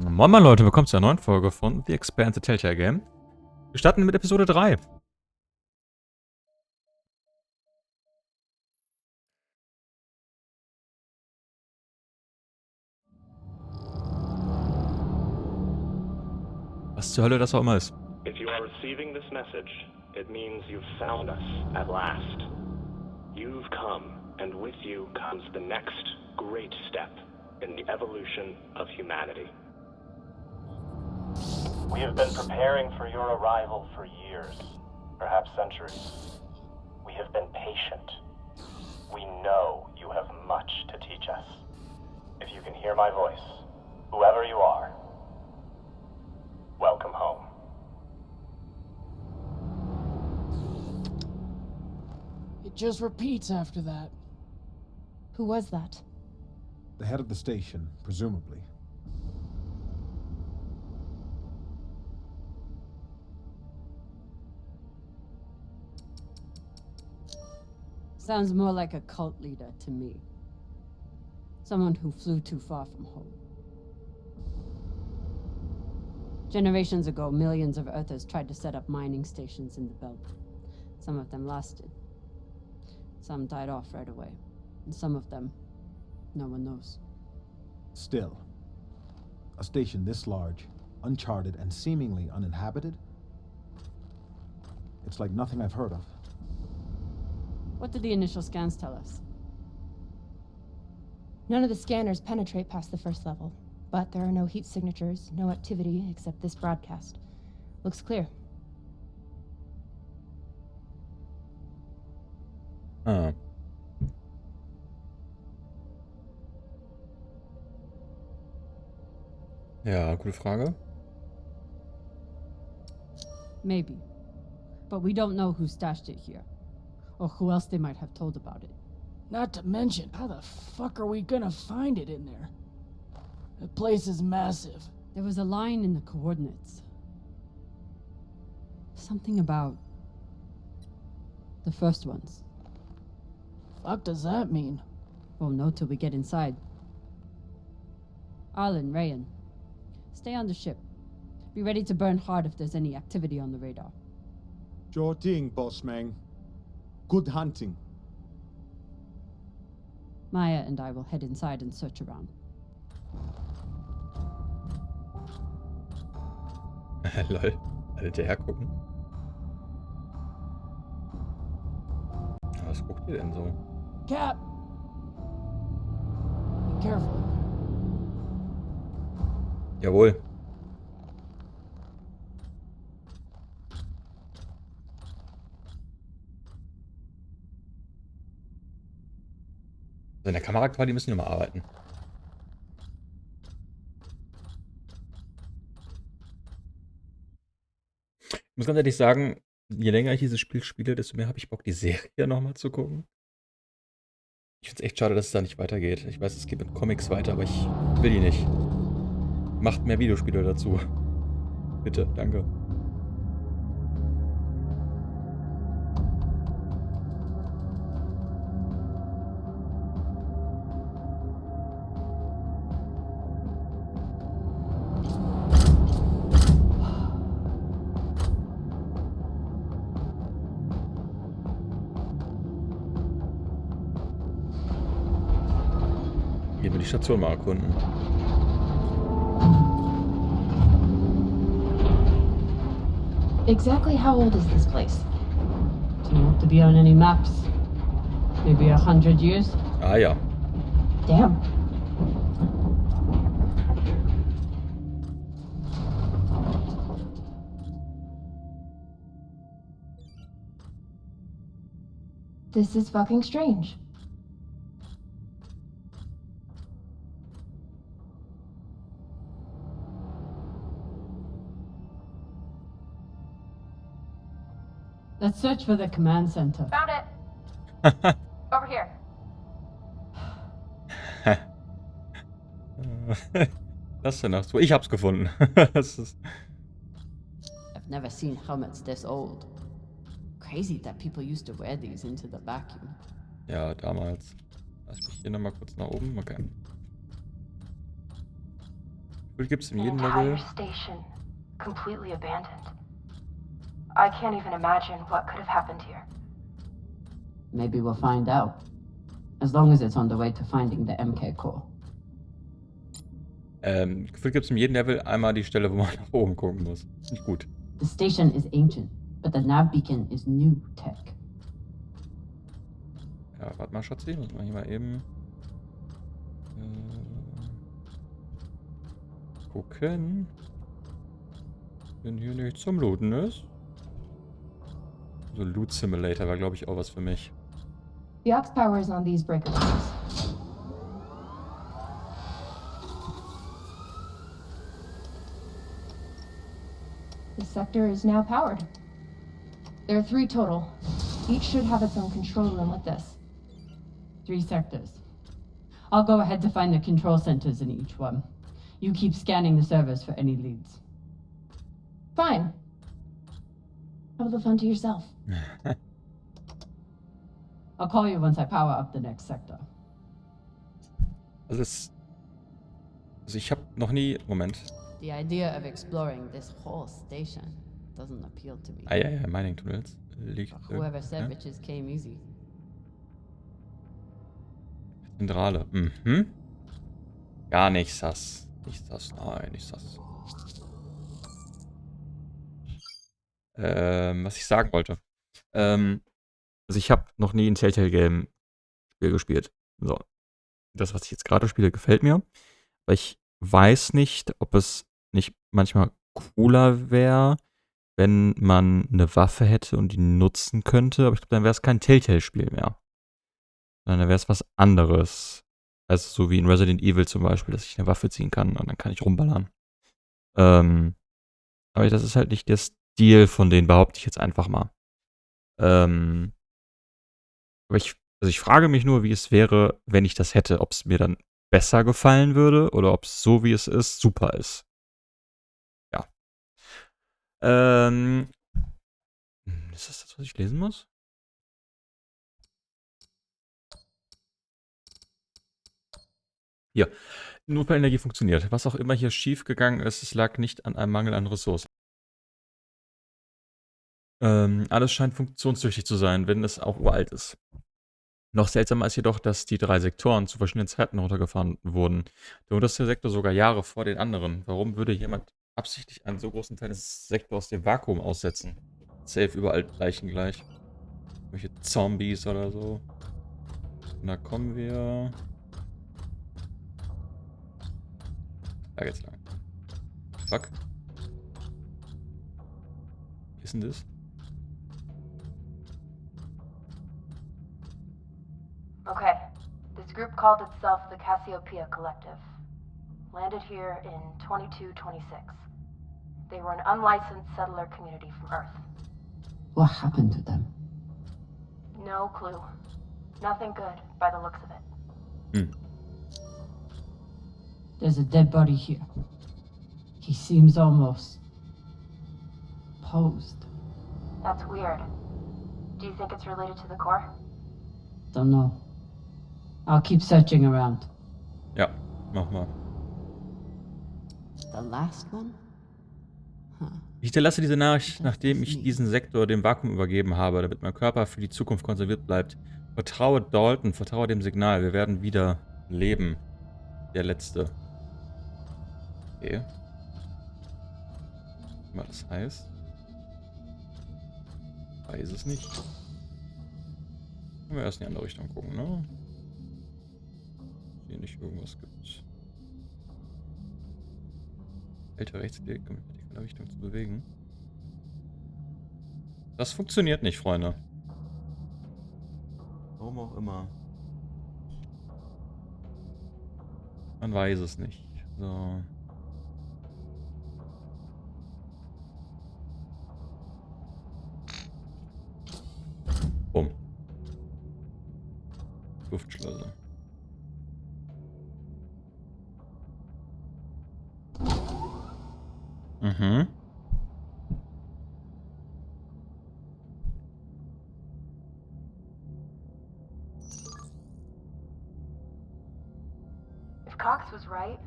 Moin Moin Leute, willkommen zu einer neuen Folge von The Expanse, Telltale Game. Wir starten mit Episode 3. Was zur Hölle das auch immer ist. If you are receiving this message, it means you've found us at last. You've come, and with you comes the next great step in the evolution of humanity. We have been preparing for your arrival for years, perhaps centuries. We have been patient. We know you have much to teach us. If you can hear my voice, whoever you are, welcome home. It just repeats after that. Who was that? The head of the station, presumably. Sounds more like a cult leader to me. Someone who flew too far from home. Generations ago, millions of Earthers tried to set up mining stations in the belt. Some of them lasted. Some died off right away. And some of them, no one knows. Still, a station this large, uncharted, and seemingly uninhabited? It's like nothing I've heard of. What did the initial scans tell us? None of the scanners penetrate past the first level, but there are no heat signatures, no activity except this broadcast. Looks clear. Ah. Ja, gute Frage. Maybe. But we don't know who stashed it here. Or who else they might have told about it. Not to mention, how the fuck are we gonna find it in there? The place is massive. There was a line in the coordinates. Something about the first ones. Fuck does that mean? Won't know till we get inside. Arlen, Rayan, stay on the ship. Be ready to burn hard if there's any activity on the radar. Sure thing, boss man. Good hunting. Maya and I will head inside and search around. Lol. Alle hinterher gucken. Was guckt ihr denn so? Cap! Be careful. Jawohl. Also in der Kameraqualität müssen wir nochmal arbeiten. Ich muss ganz ehrlich sagen, je länger ich dieses Spiel spiele, desto mehr habe ich Bock, die Serie nochmal zu gucken. Ich finde es echt schade, dass es da nicht weitergeht. Ich weiß, es geht mit Comics weiter, aber ich will die nicht. Macht mehr Videospiele dazu. Bitte, danke. Gehen wir die Station mal erkunden. Exactly how old is this place? Don't have to be on any maps. Maybe 100 years? Ah ja. Damn. This is fucking strange. Let's search for the command center. Found it. Over here. Das ist ja noch so. Ich hab's gefunden. Das ist I've never seen helmets this old. Crazy that people used to wear these into the vacuum. ja, damals. Lass mich hier nochmal kurz nach oben. Okay. Gibt es in An jedem entire Level. station, completely abandoned. I can't even imagine what could have happened here. Maybe we'll find out. As long as it's on the way to finding the MK core. Gefühlt gibt es in jedem Level einmal die Stelle, wo man nach oben gucken muss. Nicht gut. The station is ancient, but the nav beacon is new tech. Ja, warte mal, Schatzi. Muss man hier mal eben gucken. Wenn hier nichts zum Looten ist. So Loot Simulator war, glaube ich, auch was für mich. The aux power is on these breaker boxes. This sector is now powered. There are 3 total. Each should have its own control room with this. 3 sectors. I'll go ahead to find the control centers in each one. You keep scanning the servers for any leads. Fine. Have the fun to yourself. I'll call you once I power up the next sector. Also ich habe noch nie... Moment. The idea of exploring this whole station doesn't appeal to me. Ja, Mining Tunnels. Liegt Whoever said riches came easy. Zentrale. Mhm. Gar nicht sass. Nicht sass, nein, nicht sass. Was ich sagen wollte. Also ich habe noch nie ein Telltale-Game-Spiel gespielt. So. Das, was ich jetzt gerade spiele, gefällt mir. Aber ich weiß nicht, ob es nicht manchmal cooler wäre, wenn man eine Waffe hätte und die nutzen könnte. Aber ich glaube, dann wäre es kein Telltale-Spiel mehr. Sondern dann wäre es was anderes. Also so wie in Resident Evil zum Beispiel, dass ich eine Waffe ziehen kann und dann kann ich rumballern. Aber das ist halt nicht der Stil von denen, behaupte ich jetzt einfach mal. Aber ich frage mich nur, wie es wäre, wenn ich das hätte. Ob es mir dann besser gefallen würde oder ob es so, wie es ist, super ist. Ja. Ist das, was ich lesen muss? Hier. Notfallenergie funktioniert. Was auch immer hier schief gegangen ist, es lag nicht an einem Mangel an Ressourcen. Alles scheint funktionstüchtig zu sein, wenn es auch uralt ist. Noch seltsamer ist jedoch, dass die 3 Sektoren zu verschiedenen Zeiten runtergefahren wurden. Der unterste Sektor sogar Jahre vor den anderen. Warum würde jemand absichtlich einen so großen Teil des Sektors dem Vakuum aussetzen? Safe überall Leichen gleich. Welche Zombies oder so. Und da kommen wir. Da geht's lang. Fuck. Wie ist denn das? Okay. This group called itself the Cassiopeia Collective. Landed here in 2226. They were an unlicensed settler community from Earth. What happened to them? No clue. Nothing good by the looks of it. There's a dead body here. He seems almost posed. That's weird. Do you think it's related to the core? Don't know. I'll keep searching around. Ja, mach mal. The last one? Ich hinterlasse diese Nachricht, nachdem ich diesen Sektor dem Vakuum übergeben habe, damit mein Körper für die Zukunft konserviert bleibt. Vertraue Dalton, vertraue dem Signal. Wir werden wieder leben. Der Letzte. Okay. Was das heißt? Weiß es nicht. Können wir erst in die andere Richtung gucken, ne? Hier nicht irgendwas gibt. Ältere Rechtsklick, um die vertikale Richtung zu bewegen. Das funktioniert nicht, Freunde. Warum auch immer. Man weiß es nicht. So. Bumm. Luftschleuse. Mhm. If Cox was right,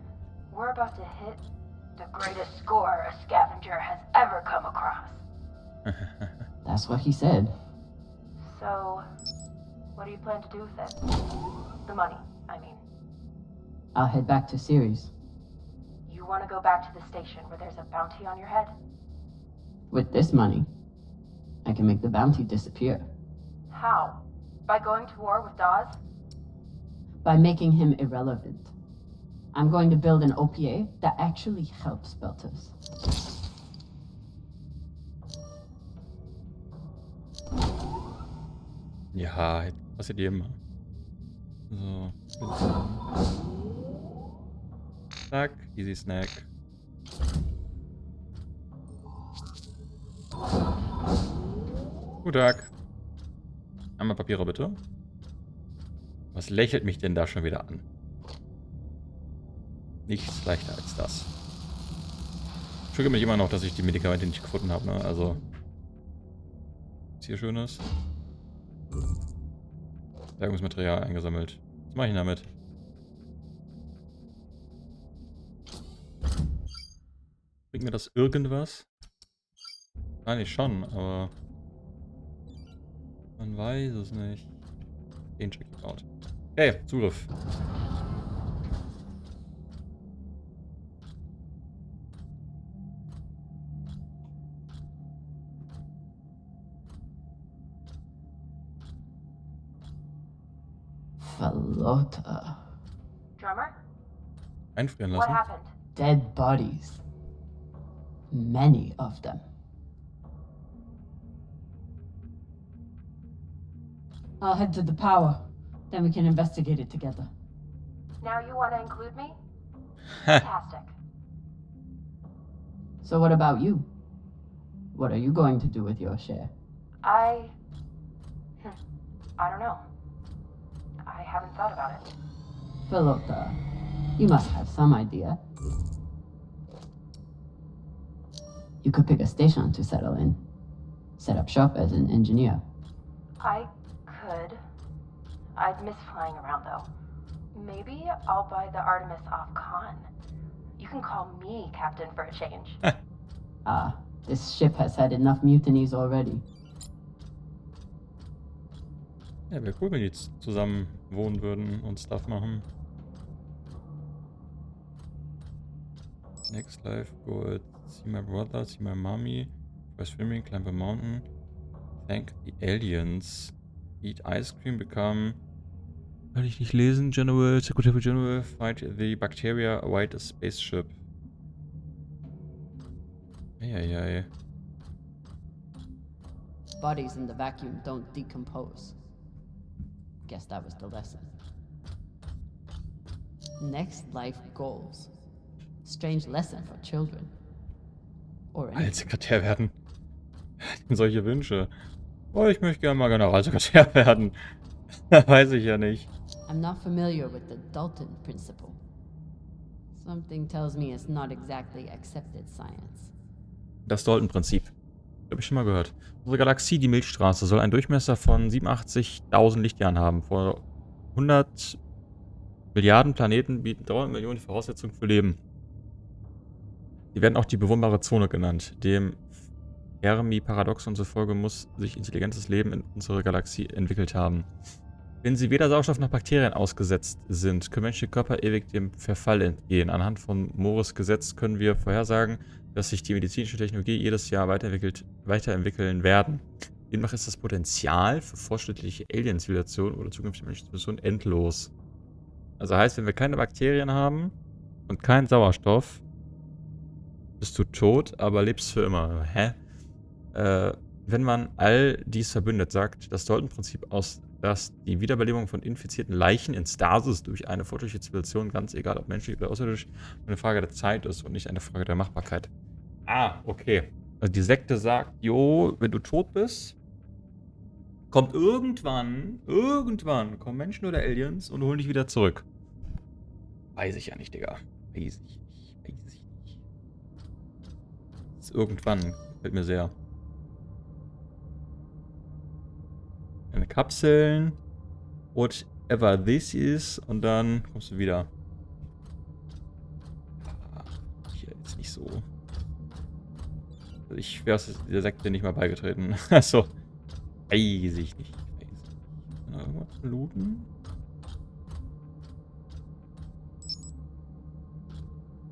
we're about to hit The greatest score a scavenger has ever come across. That's what he said. So, what do you plan to do with it? The money, I mean. I'll head back to Ceres. You want to go back to the station where there's a bounty on your head? With this money, I can make the bounty disappear. How? By going to war with Dawes? By making him irrelevant. I'm going to build an OPA that actually helps Belters. Ja, passiert jedem mal. So. Zack, easy snack. Guten Tag. Einmal Papiere bitte. Was lächelt mich denn da schon wieder an? Nichts leichter als das. Ich ärgere mich immer noch, dass ich die Medikamente nicht gefunden habe, ne? Also. Was hier Schönes. Bergungsmaterial eingesammelt. Was mache ich denn damit? Bringt mir das irgendwas? Eigentlich schon, aber man weiß es nicht. Den check ich out. Okay, Zugriff. Falota. Drummer? Einfrieren What lassen. happened? Dead bodies. Many of them. I'll head to the power. Then we can investigate it together. Now you want to include me? Fantastic. So what about you? What are you going to do with your share? I don't know. I haven't thought about it. Falota, you must have some idea. You could pick a station to settle in. Set up shop as an engineer. I could. I'd miss flying around though. Maybe I'll buy the Artemis off Khan. You can call me captain for a change. This ship has had enough mutinies already. Ja, wäre cool, wenn die jetzt zusammen wohnen würden und Stuff machen. Next life goal. See my brother, see my mommy. Try swimming, climb a mountain. Thank the aliens. Eat ice cream, become... Kann ich nicht lesen. General, Secretary General, fight the bacteria, avoid a spaceship. Eieiei. Bodies in the vacuum don't decompose. Guess that was the lesson. Next life goals. Strange lesson for children. Or anyone. Als Sekretär werden. Solche Wünsche. Oh, ich möchte gerne mal Generalsekretär werden. Weiß ich ja nicht. I'm not familiar with the Dalton principle. Something tells me it's not exactly accepted science. Das Dalton-Prinzip. Habe ich schon mal gehört. Unsere Galaxie, die Milchstraße, soll einen Durchmesser von 87.000 Lichtjahren haben. Vor 100 Milliarden Planeten bieten 300 Millionen die Voraussetzungen für Leben. Die werden auch die bewohnbare Zone genannt. Dem Fermi-Paradoxon zufolge muss sich intelligentes Leben in unserer Galaxie entwickelt haben. Wenn sie weder Sauerstoff noch Bakterien ausgesetzt sind, können menschliche Körper ewig dem Verfall entgehen. Anhand von Moores Gesetz können wir vorhersagen, dass sich die medizinische Technologie jedes Jahr weiterentwickeln werden. Demnach ist das Potenzial für fortschrittliche Alien-Zivilisationen oder zukünftige menschliche Zivilisationen endlos. Also heißt, wenn wir keine Bakterien haben und keinen Sauerstoff, bist du tot, aber lebst für immer. Hä? Wenn man all dies verbündet, sagt das Dalton-Prinzip aus, dass die Wiederbelebung von infizierten Leichen in Stasis durch eine fortschrittliche Zivilisation, ganz egal ob menschlich oder außerirdisch, eine Frage der Zeit ist und nicht eine Frage der Machbarkeit. Ah, okay. Also die Sekte sagt, jo, wenn du tot bist, kommt irgendwann kommen Menschen oder Aliens und holen dich wieder zurück. Weiß ich ja nicht, Digga. Weiß ich nicht. Das ist irgendwann. Gefällt mir sehr. Eine Kapseln. Whatever this is. Und dann kommst du wieder. Ach, hier. jetzt nicht so. Also ich wäre der Sekte nicht mal beigetreten. Also, weiß ich nicht. Kann da irgendwas looten?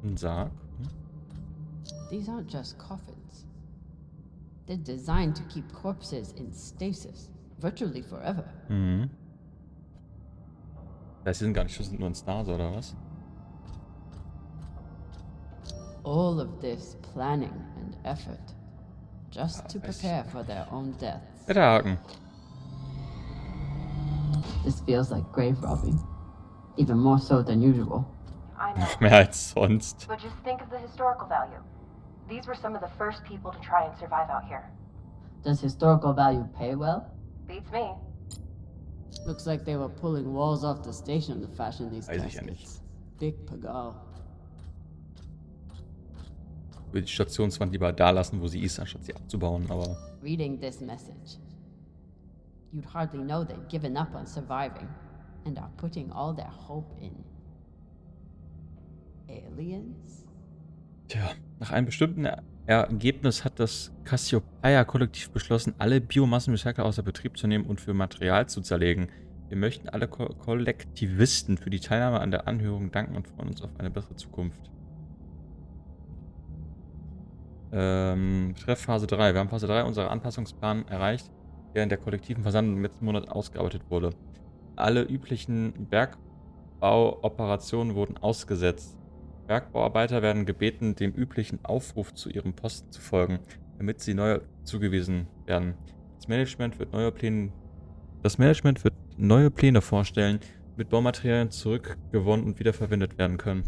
Ein Sarg. These aren't just coffins. They're designed to keep corpses in stasis, virtually forever. Mhm. Das heißt, sie sind gar nicht, das sind nur ein Stase oder was? All of this planning and effort, just to weiß ich prepare for their own deaths. Der Haken. This feels like grave robbing, even more so than usual. I know. Mehr als sonst. But just think of the historical value. These were some of the first people to try and survive out here. Does historical value pay well? Beats me. Looks like they were pulling walls off the station to fashion these Weiß ich ja nicht. caskets. Big Pagal. Ich würde die Stationswand lieber da lassen, wo sie ist, anstatt sie abzubauen, aber Reading this message, you'd hardly know they've given up on surviving and are putting all their hope in aliens? tja, nach einem bestimmten Ergebnis hat das Cassiopeia-Kollektiv beschlossen, alle Biomassenrecycler außer Betrieb zu nehmen und für Material zu zerlegen. Wir möchten alle Kollektivisten für die Teilnahme an der Anhörung danken und freuen uns auf eine bessere Zukunft. Betreff Phase 3. Wir haben Phase 3 unserer Anpassungsplan erreicht, der in der kollektiven Versammlung im letzten Monat ausgearbeitet wurde. Alle üblichen Bergbauoperationen wurden ausgesetzt. Bergbauarbeiter werden gebeten, dem üblichen Aufruf zu ihrem Posten zu folgen, damit sie neu zugewiesen werden. Das Management wird neue Pläne vorstellen, damit Baumaterialien zurückgewonnen und wiederverwendet werden können.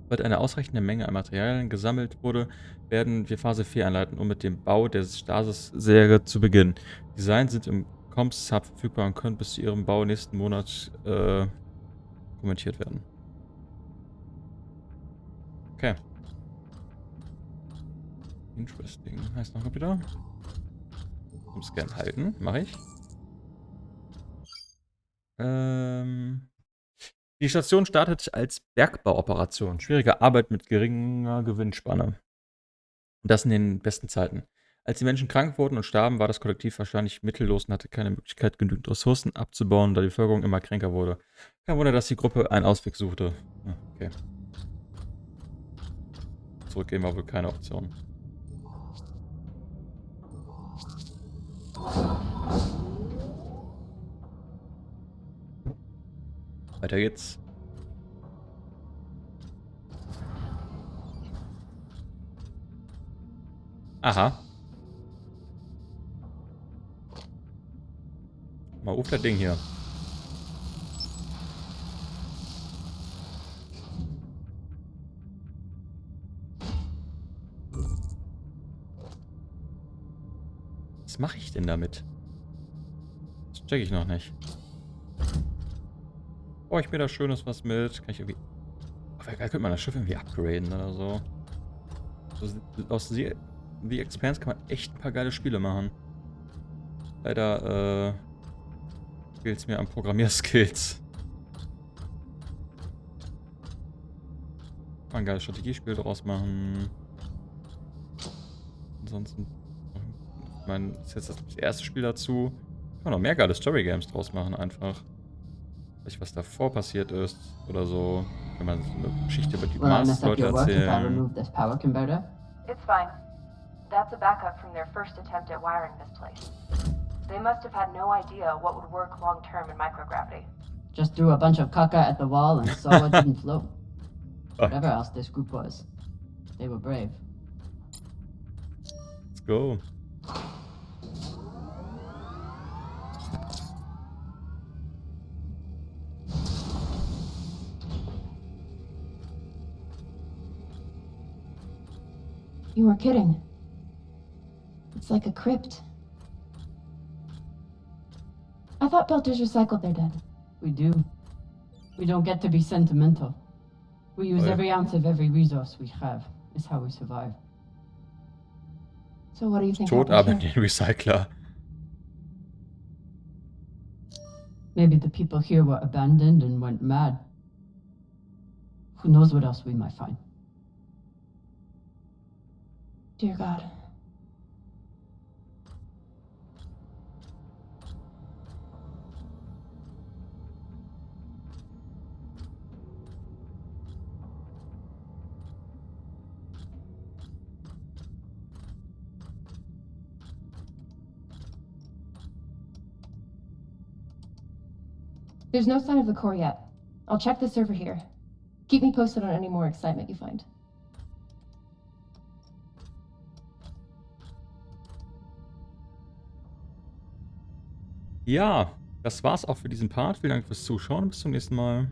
Sobald eine ausreichende Menge an Materialien gesammelt wurde, werden wir Phase 4 einleiten, um mit dem Bau der Stasis-Serie zu beginnen. Designs sind im Comms-Hub verfügbar und können bis zu ihrem Bau nächsten Monat kommentiert werden. Okay. Interesting. Heißt noch wieder? Im Scan halten. Mache ich. Die Station startet als Bergbauoperation. Schwierige Arbeit mit geringer Gewinnspanne. Und das in den besten Zeiten. Als die Menschen krank wurden und starben, war das Kollektiv wahrscheinlich mittellos und hatte keine Möglichkeit, genügend Ressourcen abzubauen, da die Bevölkerung immer kränker wurde. Kein Wunder, dass die Gruppe einen Ausweg suchte. Okay. Zurückgehen war wohl keine Option. Weiter geht's. Aha. Mal auf das Ding hier. Was mache ich denn damit? Das check ich noch nicht. Brauche ich mir da Schönes was mit? Kann ich irgendwie... Oh, wäre geil, könnte man das Schiff irgendwie upgraden oder so. Aus The Expanse kann man echt ein paar geile Spiele machen. Leider fehlt es mir an Programmierskills. Kann man ein geiles Strategiespiel draus machen. Ansonsten... Ich meine, das ist jetzt das erste Spiel dazu. Kann man noch mehr geile Story-Games draus machen einfach. Vielleicht was davor passiert ist oder so. Wenn man so eine Geschichte über die Mars-Leute erzählen. It's fine. That's a backup from their first attempt at wiring this place. They must have had no idea what would work long term in microgravity. Just threw a bunch of caca at the wall and saw what didn't float. Whatever else this group was, they were brave. Let's go. You were kidding. It's like a crypt. I thought Belters recycled their dead. We do. We don't get to be sentimental. We use every ounce of every resource we have. It's how we survive. So what do you think? Tot aber happened den here? Recycler. Maybe the people here were abandoned and went mad. Who knows what else we might find. Dear God. There's no sign of the core yet. I'll check the server here. Keep me posted on any more excitement you find. Ja, das war's auch für diesen Part. Vielen Dank fürs Zuschauen. Bis zum nächsten Mal.